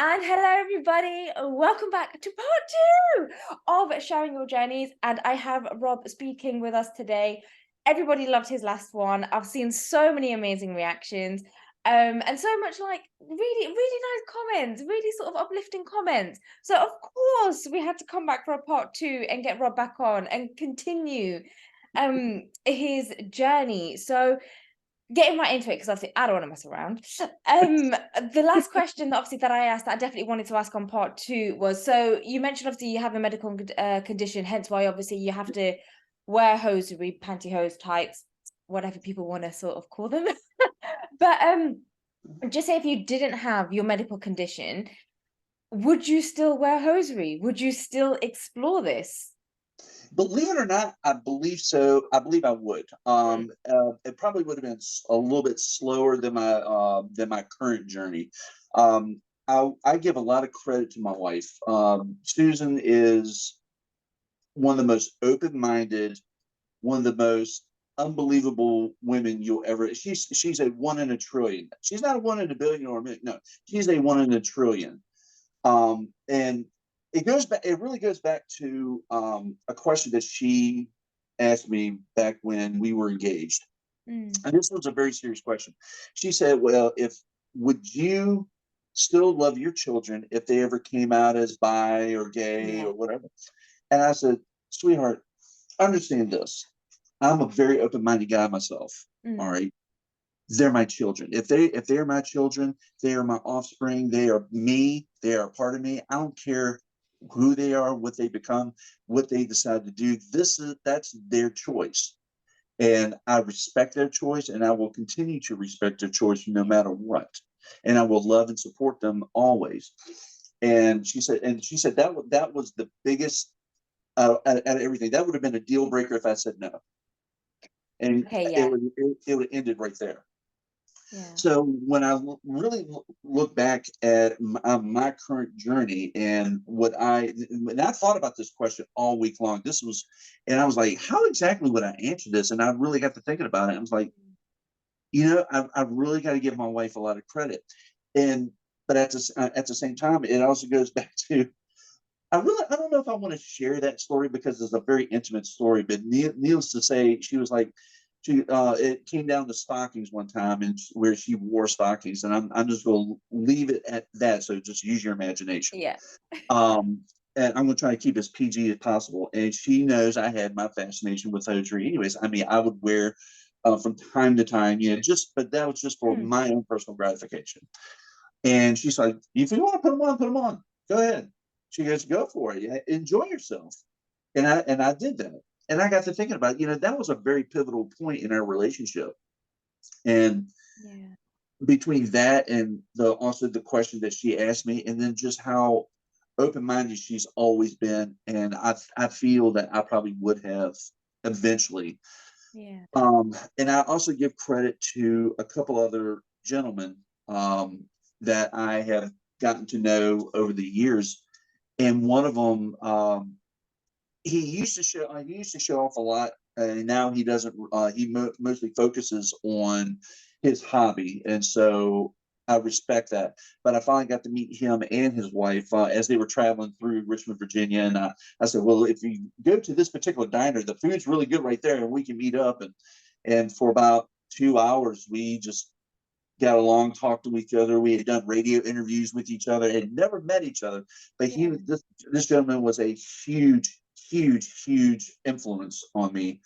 And hello, everybody. Welcome back to part 2 of Sharing Your Journeys. And I have Rob Speedking with us today. Everybody loved his last one. I've seen so many amazing reactions. And so much like really, really nice comments, really sort of uplifting comments. So of course we had to come back for a part 2 and get Rob back on and continue his journey. So getting right into it, because obviously I don't want to mess around. The last question, obviously, that I asked, that I definitely wanted to ask on part 2 was: so you mentioned obviously you have a medical condition, hence why obviously you have to wear hosiery, pantyhose, tights, whatever people want to sort of call them. But just say if you didn't have your medical condition, would you still wear hosiery? Would you still explore this? Believe it or not, I believe so. I believe I would. Mm. It probably would have been a little bit slower than my current journey. I give a lot of credit to my wife. Susan is one of the most open-minded, one of the most unbelievable women you'll ever. She's a one in a trillion. She's not a one in a billion or a million. No, she's a one in a trillion. And it goes back. It really goes back to a question that she asked me back when we were engaged, Mm. and this was a very serious question. She said, "Well, if would you still love your children if they ever came out as bi or gay Yeah. or whatever?" And I said, "Sweetheart, understand this. I'm a very open-minded guy myself. All Mm. right, they're my children. If they're my children, they are my offspring. They are me. They are a part of me. I don't care who they are, what they become, what they decide to do. That's their choice, and I respect their choice, and I will continue to respect their choice no Yeah. matter what. And I will love and support them always." And she said that was the biggest out of everything. That would have been a deal breaker if I said no, and Okay. it Yeah. would it would have ended right there. Yeah. So when I really look back at my current journey and and I thought about this question all week long. And I was like, how exactly would I answer this? And I really got to thinking about it. I was like, I've really got to give my wife a lot of credit. And but at the same time, it also goes back to I don't know if I want to share that story because it's a very intimate story. But needless to say, she was like, it came down to stockings one time, and where she wore stockings, and I'm just going to leave it at that. So just use your imagination. Yeah. Um, and I'm going to try to keep as PG as possible. And she knows I had my fascination with hosiery. Anyways, I mean, I would wear from time to time, but that was just for Mm. my own personal gratification. And she's like, if you want to put them on, put them on. Go ahead. She goes, go for it. Yeah, enjoy yourself. And I did that. And I got to thinking about, that was a very pivotal point in our relationship. And Yeah. between that and the question that she asked me, and then just how open minded she's always been, and I feel that I probably would have eventually. Yeah. And I also give credit to a couple other gentlemen that I have gotten to know over the years, and one of them, he used to show off a lot, and now he doesn't. Mostly focuses on his hobby, and so I respect that. But I finally got to meet him and his wife as they were traveling through Richmond, Virginia, and I said, "Well, if you go to this particular diner, the food's really good right there, and we can meet up." And for about 2 hours, we just got along, talked to each other. We had done radio interviews with each other, had never met each other, but Yeah. this gentleman was a huge influence on me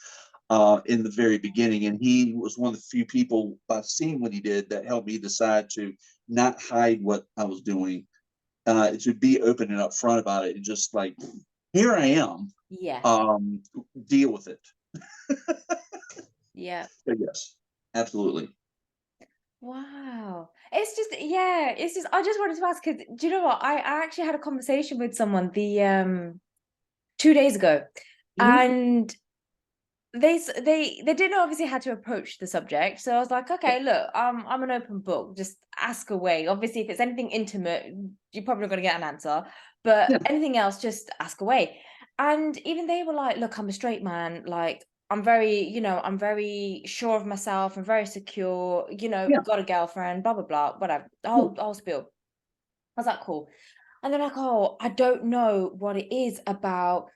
in the very beginning, and he was one of the few people I've seen what he did that helped me decide to not hide what I was doing, to be open and upfront about it, and just like, here I am, Yeah. um, deal with it. Yeah. But yes, absolutely. Wow. It's just, yeah, it's just I just wanted to ask, because do you know what? I actually had a conversation with someone 2 days ago, Mhm. and they didn't obviously how to approach the subject. So I was like, okay, look, I'm an open book. Just ask away. Obviously, if it's anything intimate, you're probably not gonna get an answer. But Yeah, anything else, just ask away. And even they were like, look, I'm a straight man. Like, I'm very sure of myself. I'm very secure. yeah, Got a girlfriend. Blah blah blah. Whatever. The yeah. whole spiel. I was like, cool. And they're like, oh, I don't know what it is about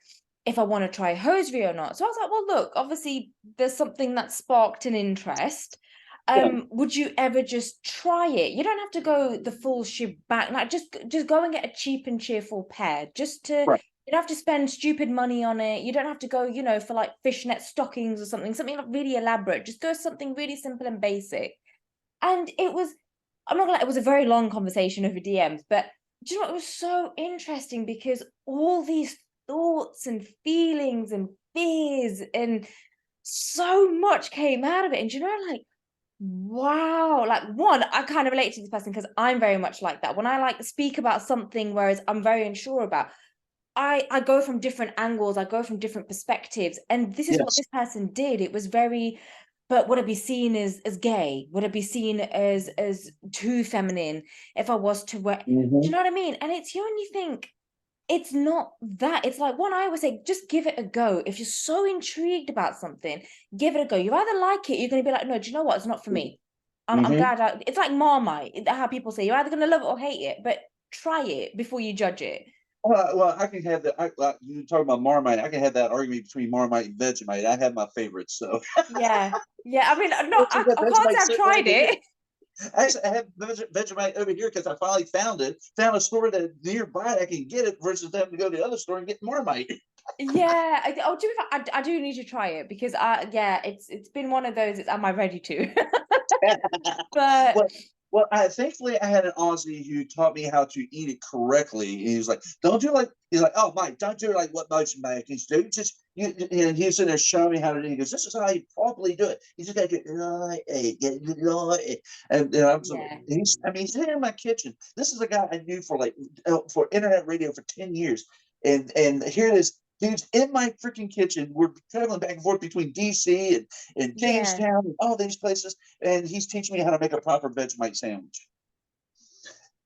if I want to try hosiery or not. So I was like, well, look, obviously there's something that sparked an interest. Yeah, Would you ever just try it? You don't have to go the full shebang. Like just go and get a cheap and cheerful pair. Just to right. you don't have to spend stupid money on it. You don't have to go, for like fishnet stockings or something like really elaborate. Just go something really simple and basic. And it was, I'm not gonna lie, it was a very long conversation over DMs, but do you know what? It was so interesting because all these thoughts and feelings and fears and so much came out of it. And like, wow, like one, I kind of relate to this person because I'm very much like that. When I like speak about something, whereas I'm very unsure about, I go from different angles, I go from different perspectives, and this is what Yes. this person did. It was very, but would it be seen as gay? Would it be seen as too feminine if I was to wear? Do you Hmm. know what I mean? And it's you and you think it's not that. It's like one I always say, just give it a go. If you're so intrigued about something, give it a go. You either like it, you're gonna be like, no, do you know what? It's not for me. I'm Hmm. glad it's like Marmite, how people say you're either gonna love it or hate it, but try it before you judge it. Well, I can have that. You talk about Marmite. I can have that argument between Marmite and Vegemite. I have my favorites. So Yeah. Yeah. I mean, no, it's just that I can't say Vegemite I've sitting right tried here. it. Actually, I have Vegemite over here because I finally found it. Found a store that nearby I can get it versus having to go to the other store and get Marmite. Yeah. I do need to try it because yeah, it's been one of those, am I ready to? But well, thankfully I had an Aussie who taught me how to eat it correctly. And he was like, "Don't do like." He's like, "Oh, Mike, don't do it like what most Americans do. Just you." And he was sitting there showing me how to do it. He goes, "This is how you properly do it. You just got to get right, get right." And I'm so yeah. I mean, he's here in my kitchen. This is a guy I knew for like for internet radio for 10 years, and here it is. Dude's in my freaking kitchen. We're traveling back and forth between DC and Yeah. Jamestown and all these places, and he's teaching me how to make a proper Vegemite sandwich.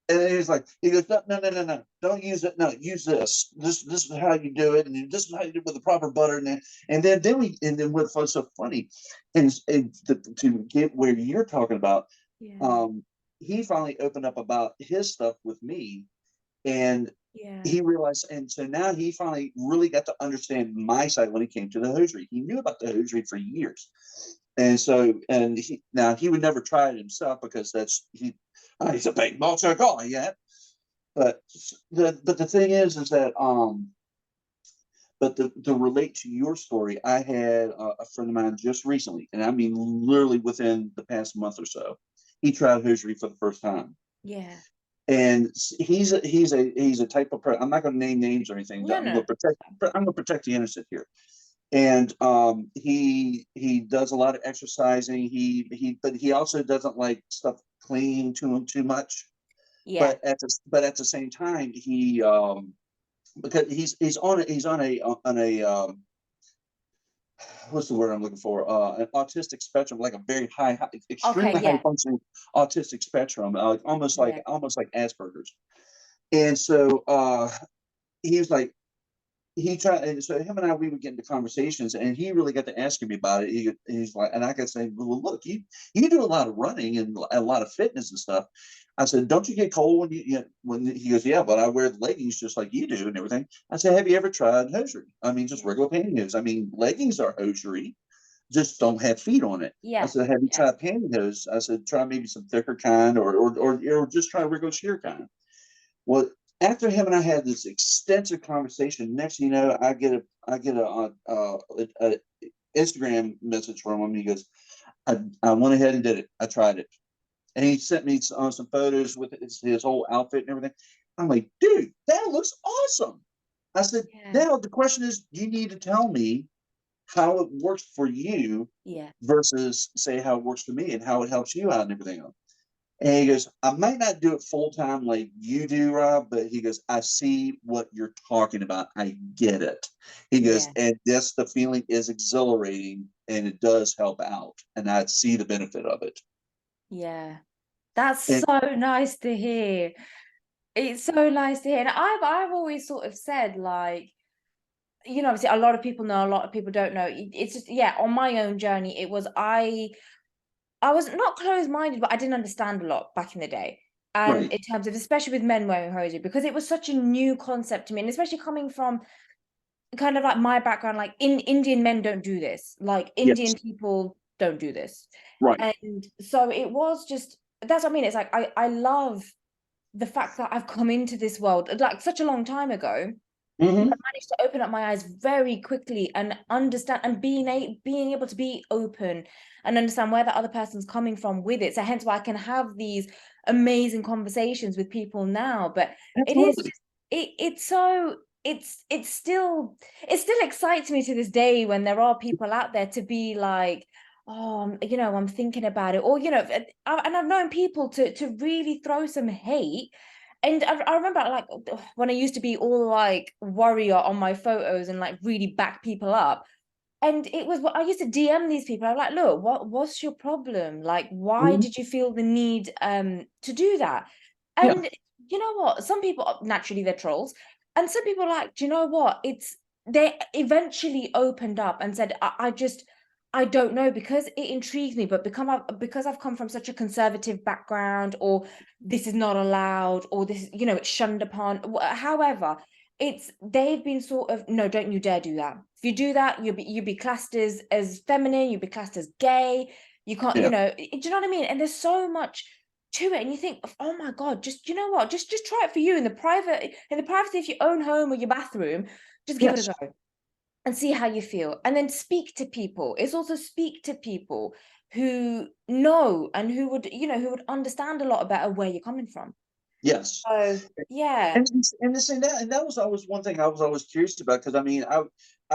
And then he goes, no, no, no, no, no, don't use it. No, use this. This is how you do it, and this is how you do it with the proper butter. And then what's so funny, and to get where you're talking about, Yeah. um, he finally opened up about his stuff with me, and Yeah. he realized, and so now he finally really got to understand my side when it came to the hosiery. He knew about the hosiery for years, and so he would never try it himself because he's a big multi guy, yeah. But the thing is that but to relate to your story, I had a friend of mine just recently, and I mean literally within the past month or so, he tried hosiery for the first time, Yeah. and he's a type of person. I'm not going to name names or anything. No, no. I'm going to protect the innocent here. And he does a lot of exercising. But he also doesn't like stuff clinging to him too much. Yeah. But at the same time, he because he's on a what's the word I'm looking for? An autistic spectrum, like a very Okay, extremely high yeah. functioning autistic spectrum, Yeah. almost like Asperger's. And so he was like, he tried, and so him and I, we would get into conversations, and he really got to asking me about it. He's like, and I could say, well, look, you do a lot of running and a lot of fitness and stuff. I said, don't you get cold when he goes, yeah, but I wear leggings just like you do and everything. I said, have you ever tried hosiery? I mean, just Yeah. regular pantyhose. I mean, leggings are hosiery, just don't have feet on it. I Yeah. said, have you Yeah. tried pantyhose? I said, try maybe some thicker kind, or just try regular sheer kind. Well, after him and I had this extensive conversation, next thing you know, I get a Instagram message from him. He goes, I went ahead and did it. I tried it, and he sent me some photos with his whole outfit and everything. I'm like, dude, that looks awesome. I said, Yeah. now the question is, you need to tell me how it works for you Yeah. versus say how it works for me and how it helps you out and everything else. And he goes, I might not do it full time like you do, Rob, but he goes, I see what you're talking about. I get it. He goes, Yeah. and yes, the feeling is exhilarating and it does help out. And I see the benefit of it. Yeah. That's And so nice to hear. It's so nice to hear. And I've always sort of said, like, obviously a lot of people know, a lot of people don't know. It's just, yeah, on my own journey, it was I was not closed-minded, but I didn't understand a lot back in the day. And Right. in terms of, especially with men wearing hosiery, because it was such a new concept to me, and especially coming from kind of like my background, like in Indian men don't do this. Like Yes. Indian people don't do this. Right. And so it was just, that's what I mean. It's like I love the fact that I've come into this world like such a long time ago. But I Hmm. managed to open up my eyes very quickly and understand, and being able to be open and understand where the other person's coming from with it. So hence why I can have these amazing conversations with people now. But it is Absolutely. just it's so it still excites me to this day when there are people out there to be like, oh, I'm thinking about it, or and I've known people to really throw some hate. And I remember, like, when I used to be all like warrior on my photos and like really back people up. And it was what I used to DM these people. I'm like, look, what's your problem? Like, why Mhm. did you feel the need to do that? Yeah. And you know what? Some people naturally they're trolls, and some people are like, do you know what? It's they eventually opened up and said, I don't know, because it intrigues me, but because I've come from such a conservative background, or this is not allowed, or this, it's shunned upon. However, they've been sort of, no, don't you dare do that. If you do that, you'll be classed as feminine, you'll be classed as gay. You can't, Yeah. do you know what I mean? And there's so much to it, and you think, oh my God, just you know what, just try it for you in the privacy of your own home or your bathroom. Just give it a Yes. go and see how you feel, and then speak to people. It's also speak to people who know and who would understand a lot better where you're coming from. Yes. So yeah. And this and that was always one thing I was always curious about, because I mean I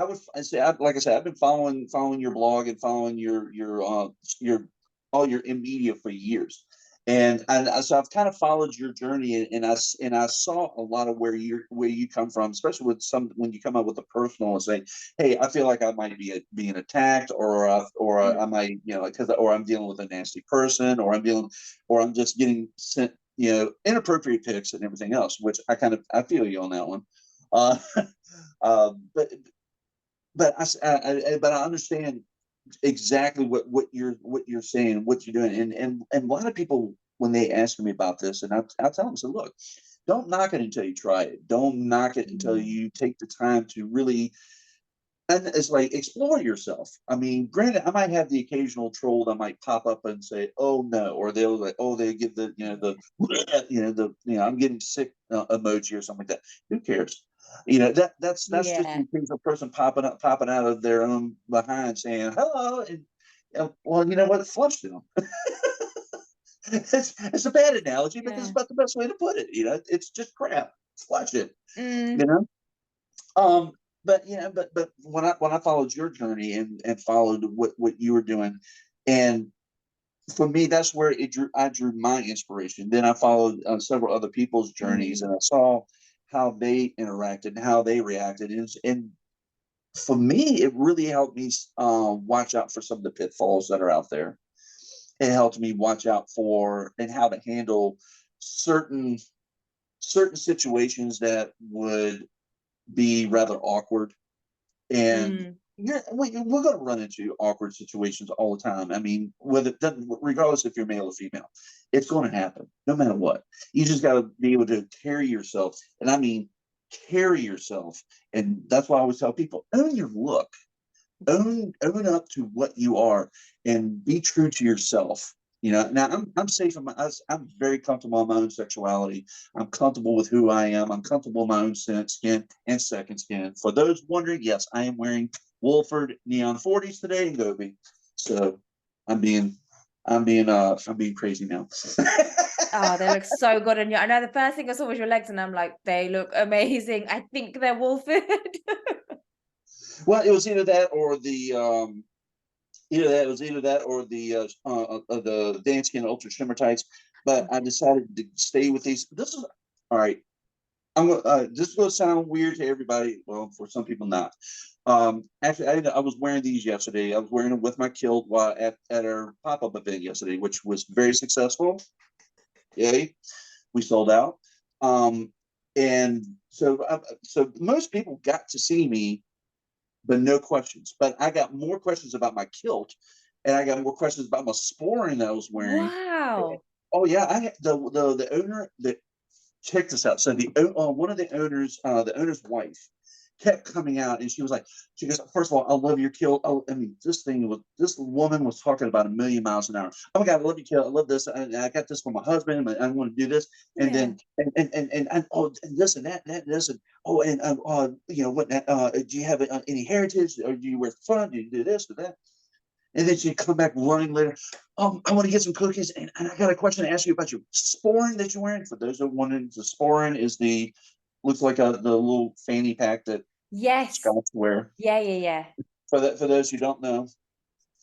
would I say I, like I said, I've been following your blog and following your all your in media for years. And so I've kind of followed your journey, and I saw a lot of where you come from, especially with some when you come up with a personal and say, hey, I feel like I might be being attacked, or I Mm, might, because, or I'm dealing with a nasty person, or I'm just getting sent, inappropriate pics and everything else, which I feel you on that one. Uh, uh, but but I understand exactly what you're saying, what you're doing, and a lot of people when they ask me about this, and I tell them, so look, don't knock it until you try it. Don't knock it until mm, you take the time to really, and it's like, explore yourself. I mean, granted, I might have the occasional troll that might pop up and say, "Oh no," or they'll like, "Oh, they give the I'm getting sick emoji or something like that." Who cares? That's just yeah. the occasional person popping out of their own behind saying hello, and well, you know what? Flush them. It's a bad analogy, because it's Yeah. about the best way to put it. It's just crap. Flush it. You Mm, know. Um, but when I followed your journey and followed what you were doing, and for me, that's where I drew my inspiration. Then I followed several other people's journeys, mm, and I saw how they interacted and how they reacted, and for me, it really helped me watch out for some of the pitfalls that are out there. It helped me watch out for and how to handle certain situations that would be rather awkward. And mm. we're going to run into awkward situations all the time. I mean, regardless if you're male or female, it's going to happen no matter what. You just got to be able to carry yourself, and I mean carry yourself. And that's why I always tell people: own your look, own up to what you are, and be true to yourself. Now I'm safe in I'm very comfortable in my own sexuality. I'm comfortable with who I am. I'm comfortable in my own skin and second skin. For those wondering, yes, I am wearing Wolford Neon 40s today in Gobi. So I'm being I'm being crazy now. Oh, they look so good on you. I know the first thing I saw was your legs, and I'm like, they look amazing. I think they're Wolford. Well, it was either that or the Danskin Ultra Shimmer Tights. But I Okay. decided to stay with these. This is all right. This is going to sound weird to everybody. Well, for some people, not. Actually, I was wearing these yesterday. I was wearing them with my kilt while at our pop up event yesterday, which was very successful. Yay, we sold out. Um, and so most people got to see me, but no questions. But I got more questions about my kilt, and I got more questions about my sporring that I was wearing. Wow. Oh yeah, I had the owner that check this out. So one of the owner's wife kept coming out, and she goes, first of all, I love your kilt. Oh, I mean, this woman was talking about a million miles an hour. Oh my God, I love your kilt. I love this. I got this for my husband. I want to do this, and Yeah. then and oh, and this and that, and that and this, and oh, and you know what? Do you have any heritage, or do you wear front? Do you do this or that? And then she'd come back running later. I want to get some cookies, and I got a question to ask you about your sporran that you're wearing. For those that wanted, the sporran is looks like the little fanny pack that Yes. Scots wear. Yeah, yeah, yeah. For those who don't know,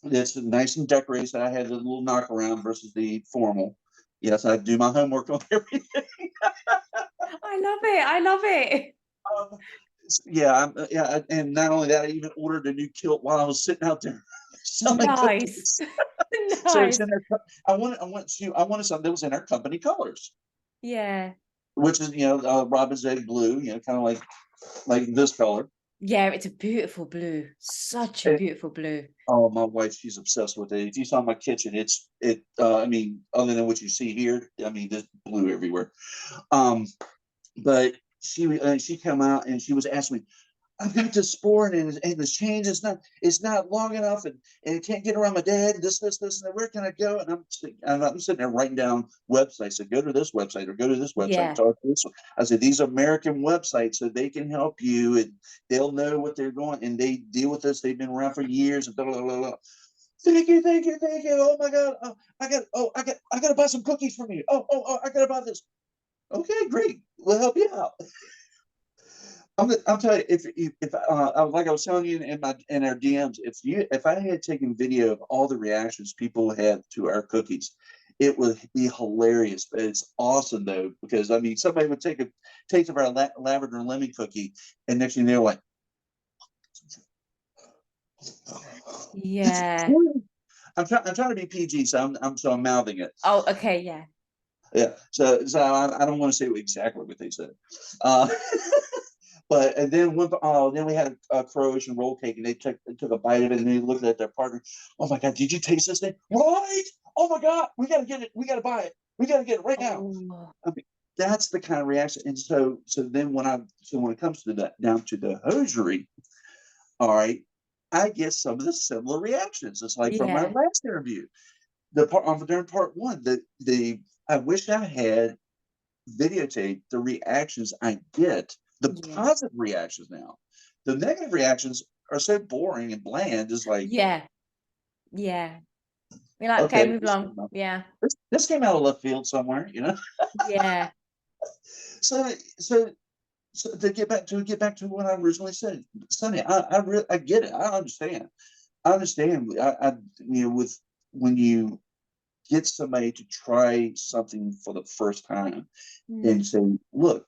it's nice and decorated. So I had a little knock around versus the formal. Yes, I do my homework on everything. I love it. I love it. Um, yeah, yeah, and not only that, I even ordered a new kilt while I was sitting out there selling Nice. cookies. So it's Nice. in their. I wanted something that was in our company colors, Yeah. which is robin's egg blue, kind of like this color. Yeah, it's a beautiful blue. Such a And, beautiful blue. oh, my wife, she's obsessed with it. If you saw my kitchen, I mean, other than what you see here, I mean, there's blue everywhere. Um, but she came out and she was asking me, I've got this sport, and the change is not long enough, and it can't get around my dad. This, and where can I go? And I'm sitting there writing down websites. So go to this website or go to this website and Yeah. talk to this one. I said these are American websites, so they can help you, and they'll know what they're going, and they deal with this. They've been around for years, and blah blah blah. Blah. Thank you, thank you, thank you. Oh my God! I got to buy some cookies from you. Oh, I got to buy this. Okay, great. We'll help you out. I'm telling you, if like I was telling you in our DMs, if I had taken video of all the reactions people had to our cookies, it would be hilarious. But it's awesome though, because I mean, somebody would take a taste of our lavender lemon cookie, and next thing they're like, Yeah. I'm trying to be PG, so I'm mouthing it. Oh, okay, yeah. Yeah. So I don't want to say exactly what they said. Uh, But and then we had a Croatian roll cake, and they took a bite of it, and they looked at their partner. Oh my God, did you taste this thing? Right? Oh my God, we got to get it. We got to buy it. We got to get it right now. Oh, I mean, that's the kind of reaction. And so then when it comes to that down to the hosiery, all right, I get some of the similar reactions. It's like from our yeah. last interview, the part during part one, the I wish I had videotape the reactions I get, the Yeah. positive reactions now. The negative reactions are so boring and bland. It's like, Yeah. Yeah. We're like, okay, okay, move along. Yeah. this came out of left field somewhere. Yeah. So so so to get back to what I originally said, Sonny, I get it. I understand. I understand. With when you get somebody to try something for the first time and Mm. say, look,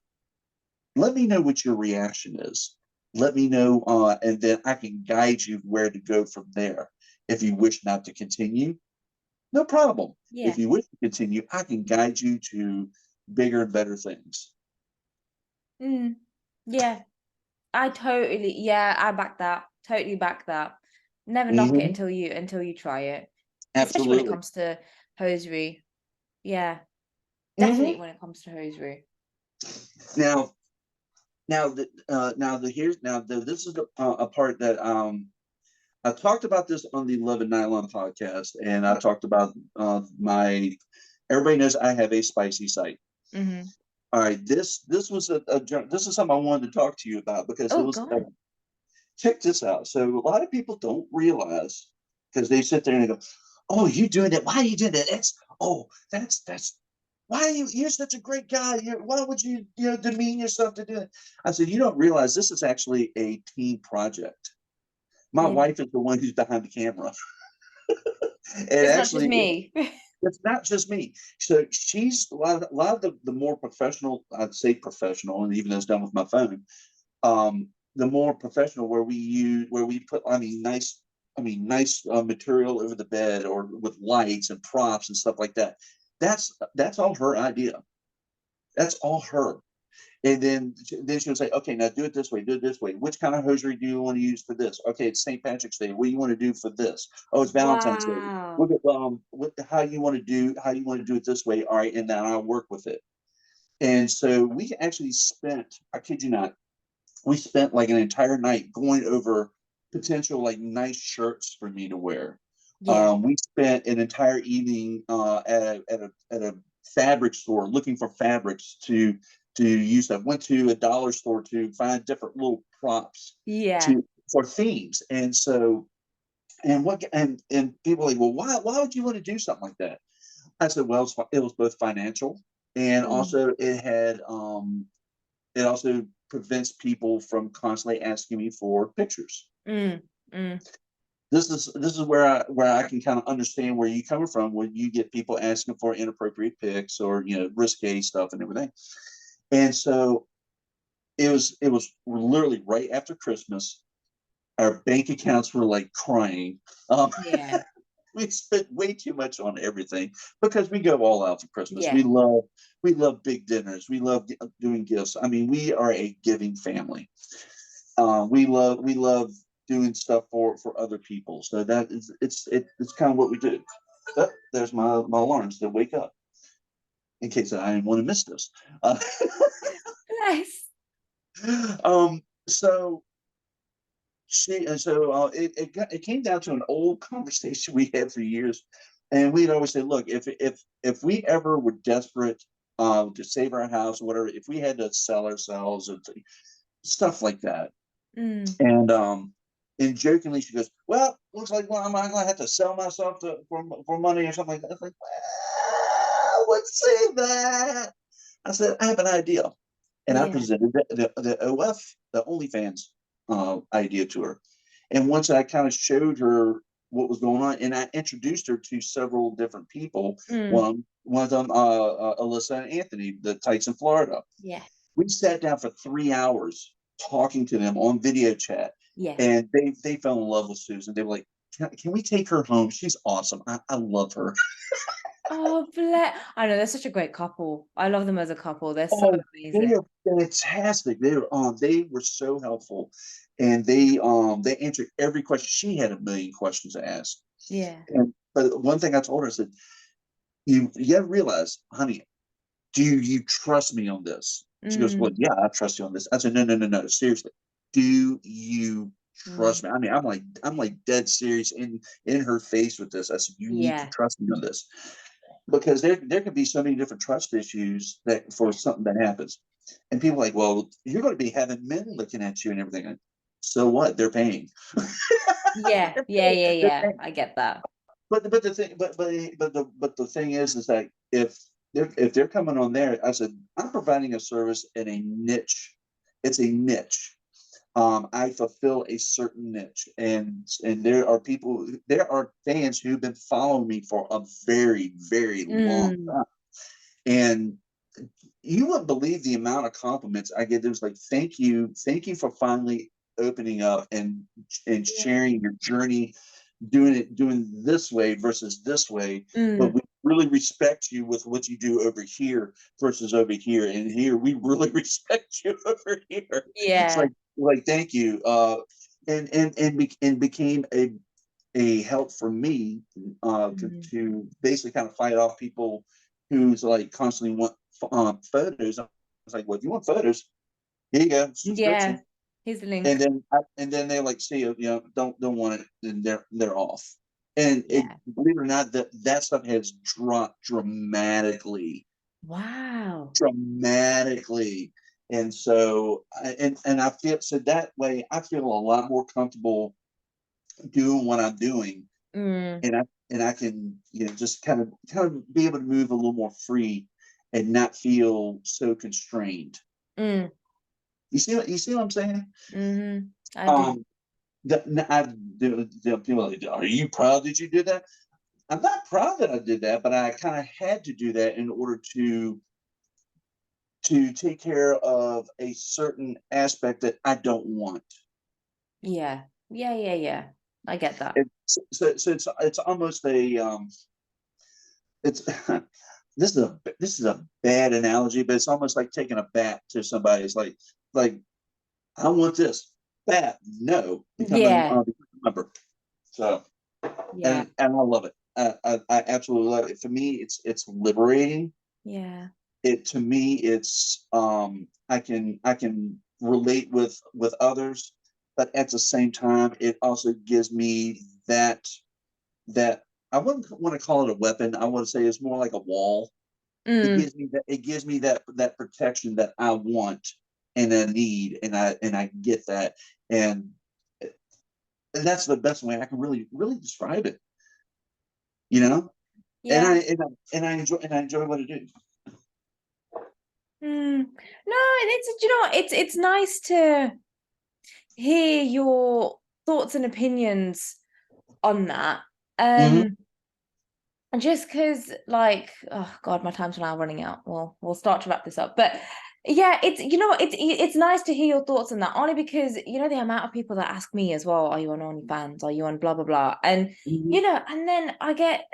let me know what your reaction is. Let me know, and then I can guide you where to go from there. If you wish not to continue, no problem. If Yeah. you wish to continue, I can guide you to bigger and better things. Mm. Yeah. I back that. Totally back that. Never knock it Hmm. until you try it. Especially when it Absolutely. comes to hosiery. Yeah. Definitely Hmm. when it comes to hosiery. Now, this is a part that I talked about this on the Love and Nylon podcast, and I talked about my. Everybody knows I have a spicy site. Hmm. All right, this was this is something I wanted to talk to you about because it Oh, was go on. check this out. So a lot of people don't realize because they sit there and they go, "Oh, you doing that? Why are you doing that? That's why you're such a great guy. Why would demean yourself to do it?" I said, "You don't realize this is actually a team project. My Yeah. wife is the one who's behind the camera, and It's not just actually me. it's not just me. So she's a lot of the more professional, I'd say professional, and even though it's done with my phone, the more professional where we put nice material over the bed or with lights and props and stuff like that. That's all her idea. That's all her. And then she'll say, okay, now do it this way, do it this way. Which kind of hosiery do you want to use for this? Okay, it's St. Patrick's Day. What do you want to do for this? Oh, it's Valentine's Day. Wow. Look at how you want to do it this way. All right, and then I'll work with it. And so we actually spent, I kid you not, we spent like an entire night going over potential like nice shirts for me to wear. Yeah. We spent an entire evening at a fabric store looking for fabrics to use. I went to a dollar store to find different little props Yeah. to for themes. And so and people are like, well, why would you want to do something like that? I said, well, it was both financial and Mm, also it also prevents people from constantly asking me for pictures. mm, mm. This is where I can kind of understand where you're coming from when you get people asking for inappropriate pics or risque stuff and everything. And so it was literally right after Christmas. Our bank accounts were like crying. Um, Yeah. we spent way too much on everything because we go all out for Christmas. Yeah. We love big dinners. We love doing gifts. I mean, we are a giving family. We love doing stuff for other people. So that is it's kind of what we do. Oh, there's my alarms to wake up in case I didn't want to miss this. Uh, Bless. so it came down to an old conversation we had for years, and we'd always say, look, if we ever were desperate to save our house or whatever, if we had to sell ourselves or stuff like that, Mm. and jokingly she goes, well, looks like I'm going to have to sell myself for money or something like that. I was like, well, let's say that. I said, I have an idea. And I Yeah. presented the the OnlyFans idea to her. And once I kind of showed her what was going on, and I introduced her to several different people, Mm. one of them, Alyssa and Anthony, the Tights in Florida. Yeah. We sat down for 3 hours talking to them on video chat, Yeah. and they fell in love with Susan. They were like, can we take her home? She's awesome. I love her. Oh, bless. I know they're such a great couple. I love them as a couple. They're so Oh, amazing. they are fantastic. They were so helpful, and they answered every question. She had a million questions to ask. Yeah. And but one thing I told her, I said, you have to realize, honey, do you trust me on this? She goes, well, Mm. yeah, I trust you on this. I said, no, no, no, no, seriously. Do you trust Mm. me? I mean, I'm like dead serious in her face with this. I said, you need to Yeah. trust me on this. Because there can be so many different trust issues that for Yeah. something that happens. And people are like, well, you're going to be having men looking at you and everything. So what? They're paying. Yeah. They're Yeah. Yeah. Yeah. paying. I get that. But the thing but the thing is that if they're coming on there, I said, I'm providing a service in a niche. It's a niche. I fulfill a certain niche, and there are fans who've been following me for a very, very long Mm. time, and you wouldn't believe the amount of compliments I get. There's like, thank you for finally opening up and Yeah. sharing your journey, doing this way versus this way. But Mm. we really respect you with what you do over here versus over here, and here we really respect you over here. It's Yeah. like thank you, and became a help for me Mm. to basically kind of fight off people who's like constantly want photos. I was like, well, if you want photos, here you go, Yeah. subscription. Here's the And link. then they like see don't want it, and they're off. And Yeah. believe it or not, that stuff has dropped dramatically, Wow. dramatically. And so and I feel so that way I feel a lot more comfortable doing what I'm doing, Mm. and I can just kind of be able to move a little more free and not feel so constrained. Mm. You see what I'm saying? Mhm. I do. Um, people are like, are you proud that you did that? I'm not proud that I did that, but I kind of had to do that in order to take care of a certain aspect that I don't want. Yeah. Yeah. Yeah. Yeah. I get that. So it's almost a it's this is a bad analogy, but it's almost like taking a bat to somebody. It's like I want this bat. No, become Yeah. a member. So Yeah. and I love it. I absolutely love it. For me, it's liberating. Yeah. It to me, it's I can relate with others, but at the same time, it also gives me that I wouldn't want to call it a weapon. I want to say it's more like a wall. Mm, It gives me that protection that I want and I need, and I get that, and and that's the best way I can really describe it. You know, and yeah. I and I, and I enjoy what I do. Mm. No, it's you know what, it's nice to hear your thoughts and opinions on that. Mm-hmm. Um, and just because, like, oh God, my time's now running out. Well, we'll start to wrap this up. But yeah, it's you know what, it's nice to hear your thoughts on that, only because you know the amount of people that ask me as well, are you on OnlyFans? Are you on blah blah blah? And Mm-hmm. you know, and then I get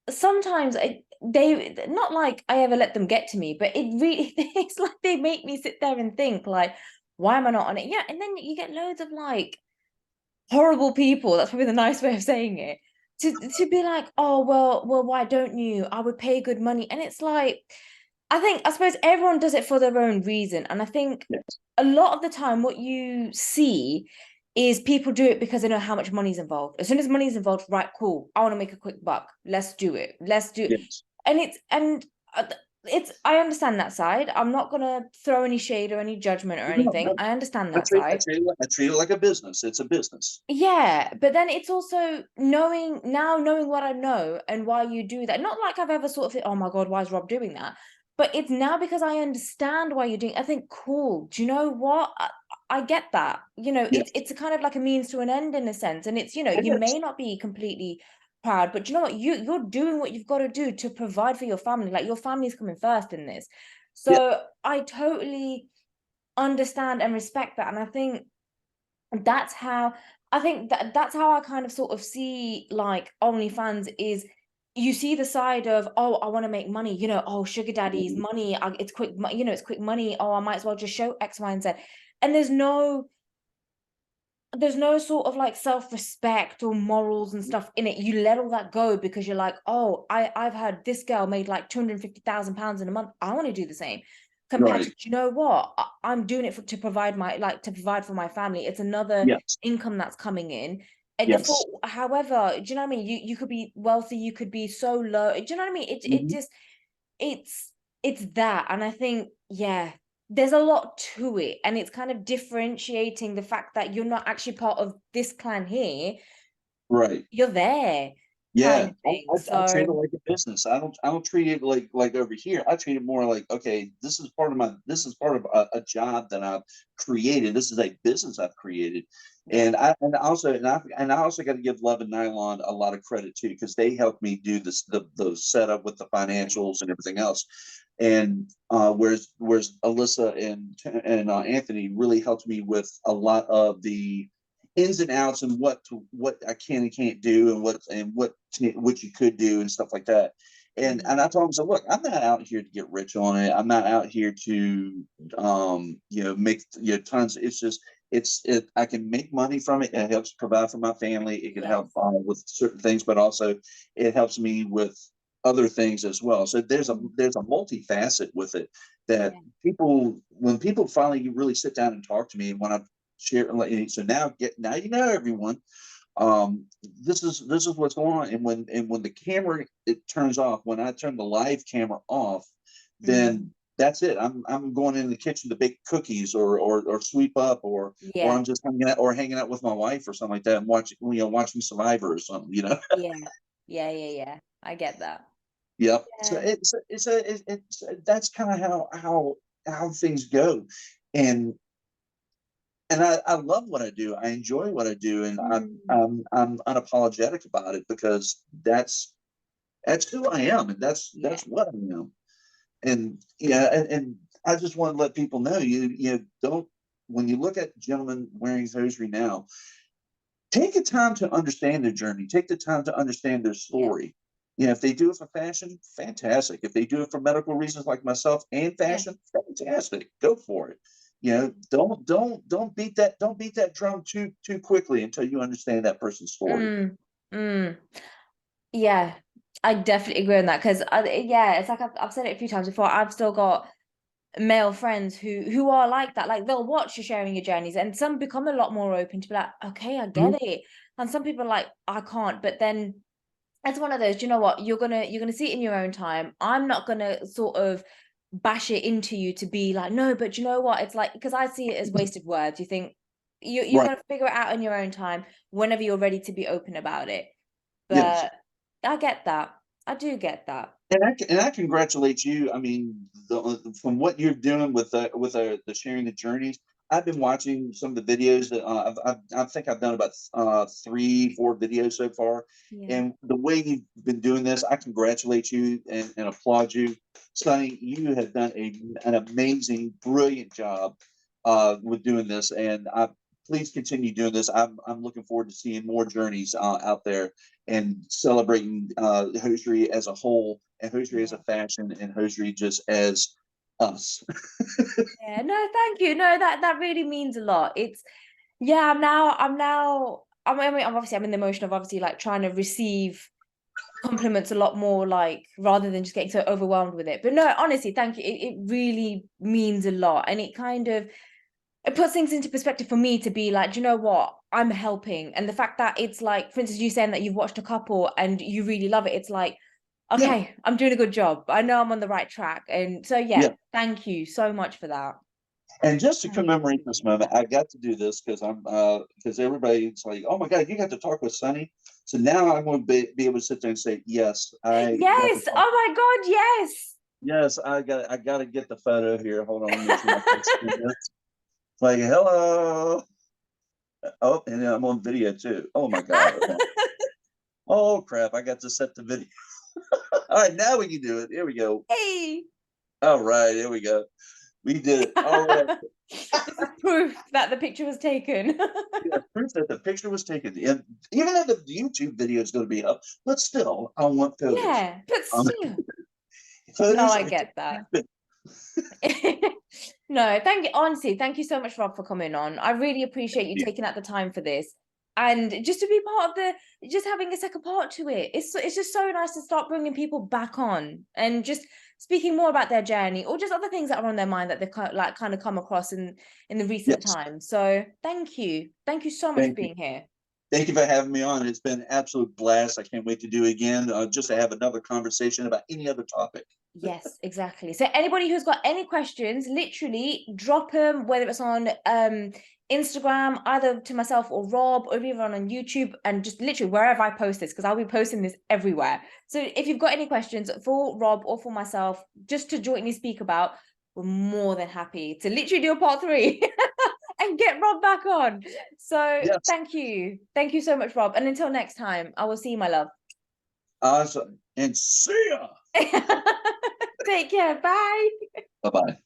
sometimes they not like I ever let them get to me, but it really it's like they make me sit there and think like, why am I not on it? Yeah, and then you get loads of like horrible people. That's probably the nice way of saying it. To be like, oh well, why don't you? I would pay good money, and it's like, I suppose everyone does it for their own reason, and I think Yes. a lot of the time what you see is people do it because they know how much money's involved. As soon as money's involved, right, cool. I want to make a quick buck. Let's do it. Let's do it. Yes. And uh, it's I understand that side. I'm not gonna throw any shade or any judgment or No, anything. no. I understand I that treat I side. treat it like, I treat it like a business. It's a business. Yeah, but then it's also knowing what I know and why you do that. Not like I've ever sort of, oh my God, why is Rob doing that? But it's now because I understand why you're doing. I think, cool. Do you know what? I get that. You know, Yes. it's a kind of like a means to an end in a sense. And it's, you know, It you is. may not be completely proud, but you know what? You're doing what you've got to do to provide for your family. Like your family's coming first in this. Yeah. So I totally understand and respect that. And I think that's how that's how I kind of sort of see like OnlyFans is you see the side of, oh, I want to make money, you know, oh, sugar daddies, Mhm. money, it's quick, you know, it's quick money. Oh, I might as well just show X, Y, and Z. And there's no sort of like self-respect or morals and stuff in it. You let all that go because you're like, oh, I've heard this girl made like £250,000 in a month. I want to do the same. Compared to, Right. do you know what? I'm doing it to provide to provide for my family. It's another Yes. income that's coming in. And for Yes. however, do you know what I mean? You could be wealthy, you could be so low. Do you know what I mean? It Mhm. just it's it's that, and I think, yeah, there's a lot to it, and it's kind of differentiating the fact that you're not actually part of this clan here, Right. you're there kind Yeah. of I, thing. I treat So it like a business. I don't treat it like over here. I treat it more like, okay, this is part of a job that I've created. This is a business I've created. yeah, And I also got to give Love and Nylon a lot of credit too, because they helped me do the setup with the yeah, financials and everything else. And whereas Alyssa and Anthony really helped me with a lot of the ins and outs and what I can and can't do, and what you could do and stuff like that. And mm, I told him, so look, I'm not out here to get rich on it. I'm not out here to make tons. It's just I can make money from it. It helps provide for my family. It can help yes, with certain things, but also it helps me with other things as well. So mm, there's a multifacet with it that yeah, when people finally really sit down and talk to me, and when I share, so now everyone, this is what's going on. And when the camera it turns off, when I turn the live camera off, mm, then that's it. I'm going in the kitchen to bake cookies or sweep up, or yeah, I'm just hanging out with my wife or something like that, and watching Survivor or something. yeah, yeah. I get that. Yep. So Yeah, it's that's kind of how things go. And I love what I do. I enjoy what I do, and mm, I'm unapologetic about it, because that's who I am, and yeah, that's what I am. And yeah, and I just want to let people know, don't, when you look at gentlemen wearing hosiery now, take the time to understand their journey, take the time to understand their yeah, story. You know, if they do it for fashion, fantastic. If they do it for medical reasons like myself and Yeah. fashion, fantastic. Go for it. You know, don't beat that drum too quickly until you understand that person's story. Mm, mm. Yeah, I definitely agree on that because yeah, it's like I've said it a few times before. I've still got male friends who are like that. Like they'll watch you sharing your journeys, and some become a lot more open to be like, okay, I Mhm. get it. And some people are like, I can't. But then it's one of those, you know what? You're gonna see it in your own time. I'm not gonna sort of bash it into you to be like, no, but you know what? It's like because I see it as wasted words. You think you're Right. gonna figure it out in your own time whenever you're ready to be open about it. Yes. But I get that. I do get that. And I congratulate you. I mean, from what you're doing with the sharing the journeys. I've been watching some of the videos that I think I've done about 3, 4 videos so far. Yeah. And the way you've been doing this, I congratulate you and applaud you, Sonny. You have done an amazing, brilliant job with doing this, and please continue doing this. I'm looking forward to seeing more journeys out there and celebrating hosiery as a whole, and hosiery as Yeah. a fashion, and hosiery just as us. Yeah. No, thank you. No, that really means a lot. It's yeah, I mean, obviously I'm in the emotion of obviously like trying to receive compliments a lot more like rather than just getting so overwhelmed with it. But no, honestly, thank you. It really means a lot. And it kind of it puts things into perspective for me to be like, do you know what? I'm helping. And the fact that it's like, for instance, you saying that you've watched a couple and you really love it, it's like, Yeah, okay, I'm doing a good job. I know I'm on the right track. And so yeah, yeah. thank you so much for that. And just to I really commemorate this appreciate moment, that. I got to do this because everybody's like, "Oh my God, you got to talk with Sonny." So now I'm going to be able to sit there and say, "Yes, I got to Yes. talk." Oh my God, yes. Yes, I got to get the photo here. Hold on, let me make sure I can see this. Like, hello. Oh, and I'm on video too. Oh my God. Okay. Oh crap! I got to set the video. All right, now we can do it. Here we go. Hey. All right, here we go. We did it. All right. This is proof that the picture was taken. Yeah, proof that the picture was taken. And even though the YouTube video is going to be up, but still, I want photos. Yeah, but Um, still. No, photos I are just get that. happen. No, thank you. Honestly, thank you so much, Rob, for coming on. I really appreciate you Yeah. taking out the time for this. And just to be part of just having a second part to it. It's just so nice to start bringing people back on and just speaking more about their journey or just other things that are on their mind that they've kind of come across in the recent Yes. times. So thank you. Thank you so much for Thank you. being here. Thank you for having me on. It's been an absolute blast. I can't wait to do it again, just to have another conversation about any other topic. Yes, exactly. So anybody who's got any questions, literally drop them, whether it's on Instagram, either to myself or Rob, or even on YouTube, and just literally wherever I post this, because I'll be posting this everywhere. So if you've got any questions for Rob or for myself, just to jointly speak about, we're more than happy to literally do a part 3 and get Rob back on. So Yes. thank you. Thank you so much, Rob. And until next time, I will see you, my love. Awesome. And see ya. Take care. Bye. Bye bye.